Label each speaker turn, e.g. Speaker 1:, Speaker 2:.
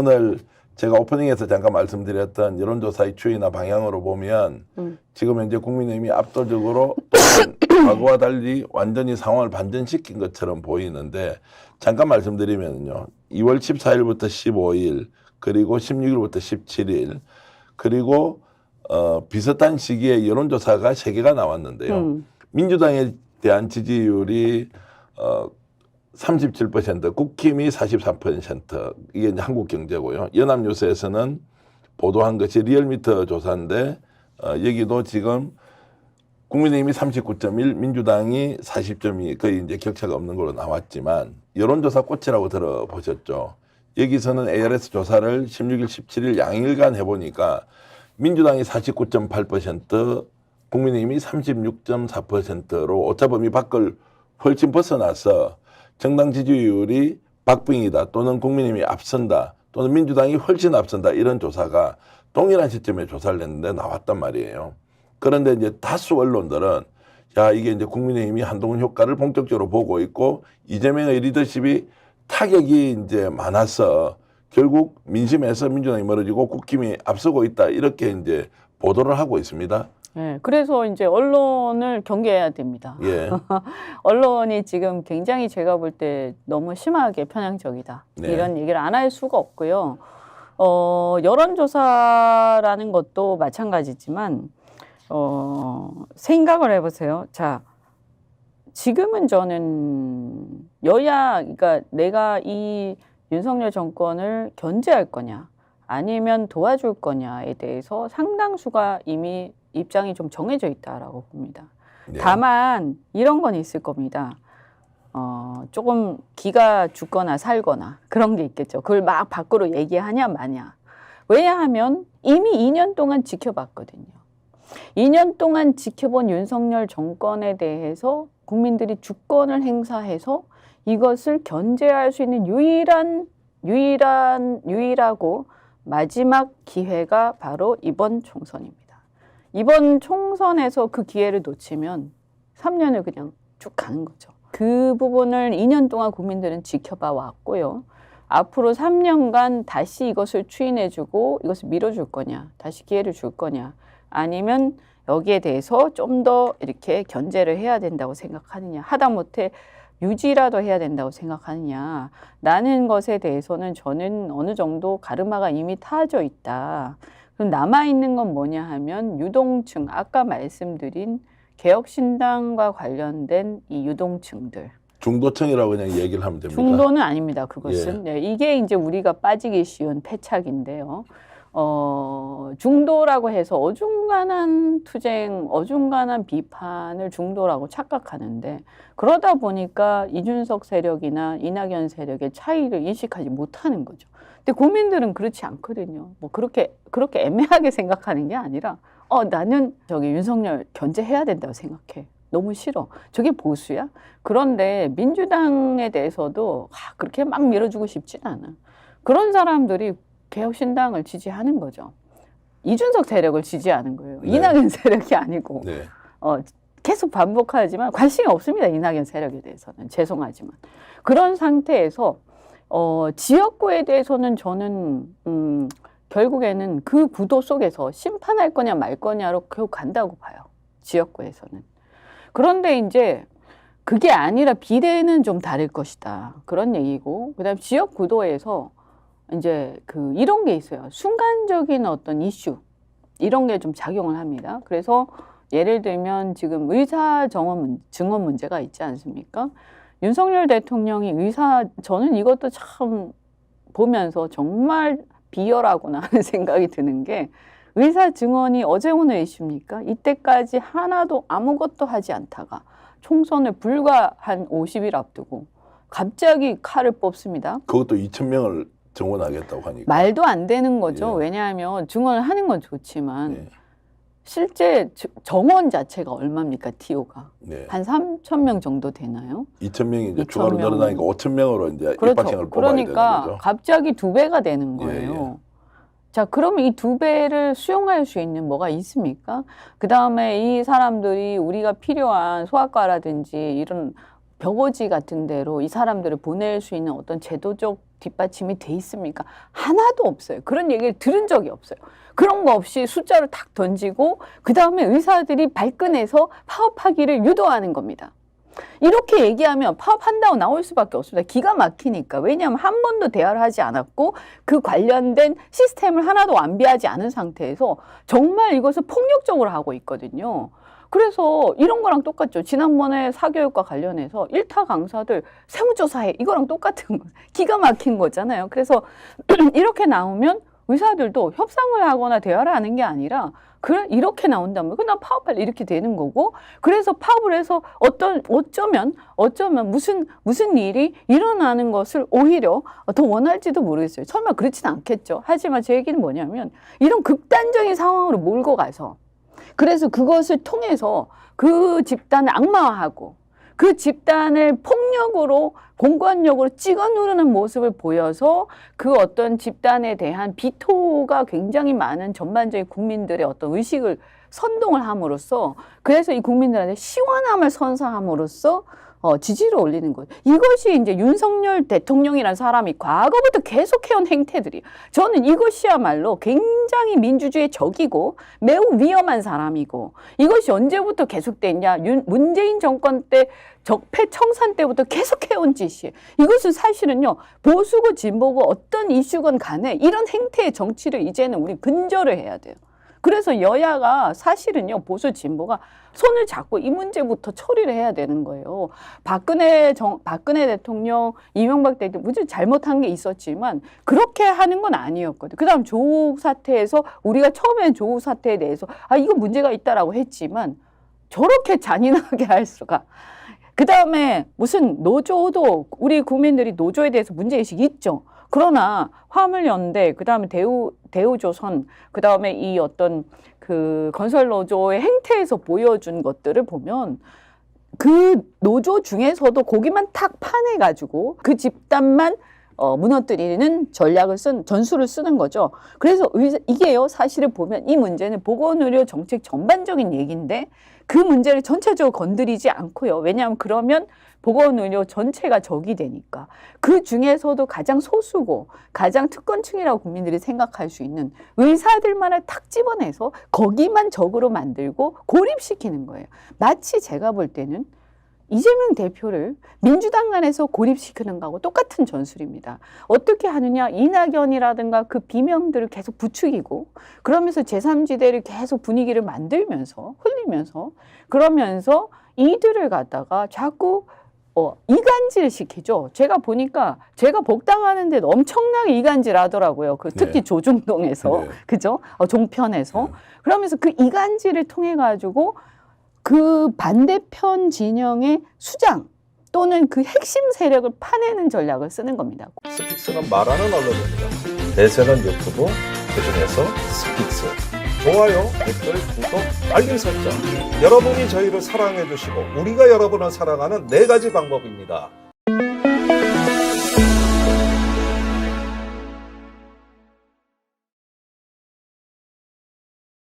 Speaker 1: 오늘 제가 오프닝에서 잠깐 말씀드렸던 여론조사의 추이나 방향으로 보면 지금 현재 국민의힘이 압도적으로 과거와 달리 완전히 상황을 반전시킨 것처럼 보이는데 잠깐 말씀드리면요. 2월 14일부터 15일 그리고 16일부터 17일 그리고 비슷한 시기에 여론조사가 3개가 나왔는데요. 민주당에 대한 지지율이 37%, 국힘이 43%, 이게 이제 한국경제고요. 연합뉴스에서는 보도한 것이 리얼미터 조사인데 여기도 지금 국민의힘이 39.1, 민주당이 40.2, 거의 이제 격차가 없는 걸로 나왔지만 여론조사 꽃이라고 들어보셨죠. 여기서는 ARS 조사를 16일, 17일 양일간 해보니까 민주당이 49.8%, 국민의힘이 36.4%로 오차범위 밖을 훨씬 벗어나서 정당 지지율이 박빙이다 또는 국민의힘이 앞선다 또는 민주당이 훨씬 앞선다 이런 조사가 동일한 시점에 조사를 했는데 나왔단 말이에요. 그런데 이제 다수 언론들은 야 이게 이제 국민의힘이 한동훈 효과를 본격적으로 보고 있고 이재명의 리더십이 타격이 이제 많아서 결국 민심에서 민주당이 멀어지고 국힘이 앞서고 있다 이렇게 이제 보도를 하고 있습니다.
Speaker 2: 네, 그래서 이제 언론을 경계해야 됩니다.
Speaker 1: 예.
Speaker 2: 언론이 지금 굉장히 제가 볼 때 너무 심하게 편향적이다.
Speaker 1: 네.
Speaker 2: 이런 얘기를 안 할 수가 없고요. 여론조사라는 것도 마찬가지지만 생각을 해보세요. 자, 지금은 저는 그러니까 내가 이 윤석열 정권을 견제할 거냐 아니면 도와줄 거냐에 대해서 상당수가 이미 입장이 좀 정해져 있다라고 봅니다.
Speaker 1: 네.
Speaker 2: 다만 이런 건 있을 겁니다. 조금 기가 죽거나 살거나 그런 게 있겠죠. 그걸 막 밖으로 얘기하냐 마냐. 왜냐하면 이미 2년 동안 지켜봤거든요. 2년 동안 지켜본 윤석열 정권에 대해서 국민들이 주권을 행사해서 이것을 견제할 수 있는 유일하고 마지막 기회가 바로 이번 총선입니다. 이번 총선에서 그 기회를 놓치면 3년을 그냥 쭉 가는 거죠. 그 부분을 2년 동안 국민들은 지켜봐 왔고요. 앞으로 3년간 다시 이것을 추인해주고 이것을 밀어줄 거냐, 다시 기회를 줄 거냐, 아니면 여기에 대해서 좀 더 이렇게 견제를 해야 된다고 생각하느냐, 하다못해 유지라도 해야 된다고 생각하느냐, 라는 것에 대해서는 저는 어느 정도 가르마가 이미 타져 있다. 그럼 남아있는 건 뭐냐 하면 유동층, 아까 말씀드린 개혁신당과 관련된 이 유동층들.
Speaker 1: 중도층이라고 그냥 얘기를 하면 됩니다.
Speaker 2: 중도는 아닙니다. 그것은.
Speaker 1: 예.
Speaker 2: 네, 이게 이제 우리가 빠지기 쉬운 패착인데요. 중도라고 해서 어중간한 투쟁, 어중간한 비판을 중도라고 착각하는데 그러다 보니까 이준석 세력이나 이낙연 세력의 차이를 인식하지 못하는 거죠. 근데 국민들은 그렇지 않거든요. 뭐 그렇게 애매하게 생각하는 게 아니라 나는 저기 윤석열 견제해야 된다고 생각해. 너무 싫어. 저게 보수야? 그런데 민주당에 대해서도 그렇게 막 밀어주고 싶진 않아. 그런 사람들이 개혁신당을 지지하는 거죠. 이준석 세력을 지지하는 거예요.
Speaker 1: 네.
Speaker 2: 이낙연 세력이 아니고.
Speaker 1: 네.
Speaker 2: 계속 반복하지만 관심이 없습니다. 이낙연 세력에 대해서는. 죄송하지만. 그런 상태에서 지역구에 대해서는 저는 결국에는 그 구도 속에서 심판할 거냐 말 거냐로 결국 간다고 봐요. 지역구에서는. 그런데 이제 그게 아니라 비례는 좀 다를 것이다. 그런 얘기고. 그다음 지역 구도에서 이제 이런 게 있어요. 순간적인 어떤 이슈 이런 게 좀 작용을 합니다. 그래서 예를 들면 지금 의사 증언 문제가 있지 않습니까? 윤석열 대통령이 저는 이것도 참 보면서 정말 비열하구나 하는 생각이 드는 게 의사 증언이 어제 오늘 이슈입니까? 이때까지 하나도 아무것도 하지 않다가 총선을 불과 한 50일 앞두고 갑자기 칼을 뽑습니다.
Speaker 1: 그것도 2,000명을 증언하겠다고 하니까.
Speaker 2: 말도 안 되는 거죠.
Speaker 1: 예.
Speaker 2: 왜냐하면 증언을 하는 건 좋지만
Speaker 1: 예.
Speaker 2: 실제 정원 자체가 얼마입니까? TO가.
Speaker 1: 네.
Speaker 2: 한 3,000명 정도 되나요?
Speaker 1: 2,000명이 이제
Speaker 2: 2,000
Speaker 1: 추가로
Speaker 2: 명.
Speaker 1: 늘어나니까 5,000명으로 이제
Speaker 2: 그렇죠.
Speaker 1: 입학생을 뽑아야 되는
Speaker 2: 그러니까
Speaker 1: 거죠.
Speaker 2: 갑자기 2배가 되는 거예요.
Speaker 1: 예, 예.
Speaker 2: 자, 그러면 이 2배를 수용할 수 있는 뭐가 있습니까? 그 다음에 이 사람들이 우리가 필요한 소아과라든지 이런 벽오지 같은 데로 이 사람들을 보낼 수 있는 어떤 제도적 뒷받침이 돼 있습니까? 하나도 없어요. 그런 얘기를 들은 적이 없어요. 그런 거 없이 숫자를 탁 던지고 그 다음에 의사들이 발끈해서 파업하기를 유도하는 겁니다. 이렇게 얘기하면 파업한다고 나올 수밖에 없습니다. 기가 막히니까. 왜냐하면 한 번도 대화를 하지 않았고 그 관련된 시스템을 하나도 완비하지 않은 상태에서 정말 이것을 폭력적으로 하고 있거든요. 그래서 이런 거랑 똑같죠. 지난번에 사교육과 관련해서 일타 강사들 세무조사해. 이거랑 똑같은 거. 기가 막힌 거잖아요. 그래서 이렇게 나오면 의사들도 협상을 하거나 대화를 하는 게 아니라 그래 이렇게 나온다면 그냥 파업할 이렇게 되는 거고 그래서 파업을 해서 어쩌면 무슨 일이 일어나는 것을 오히려 더 원할지도 모르겠어요. 설마 그렇지는 않겠죠. 하지만 제 얘기는 뭐냐면 이런 극단적인 상황으로 몰고 가서 그래서 그것을 통해서 그 집단을 악마화하고 그 집단을 폭력으로 공권력으로 찍어 누르는 모습을 보여서 그 어떤 집단에 대한 비토가 굉장히 많은 전반적인 국민들의 어떤 의식을 선동을 함으로써 그래서 이 국민들한테 시원함을 선사함으로써 지지를 올리는 거예요. 이것이 이제 윤석열 대통령이라는 사람이 과거부터 계속해온 행태들이 저는 이것이야말로 굉장히 민주주의의 적이고 매우 위험한 사람이고 이것이 언제부터 계속됐냐 문재인 정권 때 적폐청산 때부터 계속해온 짓이에요. 이것은 사실은요 보수고 진보고 어떤 이슈건 간에 이런 행태의 정치를 이제는 우리 근절을 해야 돼요. 그래서 여야가 사실은요 보수 진보가 손을 잡고 이 문제부터 처리를 해야 되는 거예요. 박근혜 대통령, 이명박 대통령 무슨 잘못한 게 있었지만 그렇게 하는 건 아니었거든요. 그다음 조국 사태에서 우리가 처음엔 조국 사태에 대해서 이거 문제가 있다라고 했지만 저렇게 잔인하게 할 수가. 그다음에 무슨 노조도 우리 국민들이 노조에 대해서 문제의식이 있죠. 그러나 화물연대, 그다음에 대우조선, 그다음에 이 어떤 그 건설노조의 행태에서 보여준 것들을 보면 그 노조 중에서도 거기만 탁 파내가지고 그 집단만 무너뜨리는 전술을 쓰는 거죠. 그래서 이게요, 사실을 보면 이 문제는 보건의료 정책 전반적인 얘기인데 그 문제를 전체적으로 건드리지 않고요. 왜냐하면 그러면 보건의료 전체가 적이 되니까. 그 중에서도 가장 소수고 가장 특권층이라고 국민들이 생각할 수 있는 의사들만을 탁 집어내서 거기만 적으로 만들고 고립시키는 거예요. 마치 제가 볼 때는 이재명 대표를 민주당 안에서 고립시키는 거하고 똑같은 전술입니다. 어떻게 하느냐, 이낙연이라든가 그 비명들을 계속 부추기고 그러면서 제3지대를 계속 분위기를 만들면서 흘리면서 그러면서 이들을 갖다가 자꾸 이간질 시키죠. 제가 보니까 제가 복당하는 데도 엄청나게 이간질 하더라고요. 특히 조중동에서 그죠? 종편에서 그러면서 그 이간질을 통해 가지고 그 반대편 진영의 수장 또는 그 핵심 세력을 파내는 전략을 쓰는 겁니다.
Speaker 3: 스픽스는 말하는 언론입니다. 대세는 유튜브, 그중에서 스픽스. 좋아요, 댓글, 구독, 알림 설정. 여러분이 저희를 사랑해 주시고 우리가 여러분을 사랑하는 4가지 방법입니다.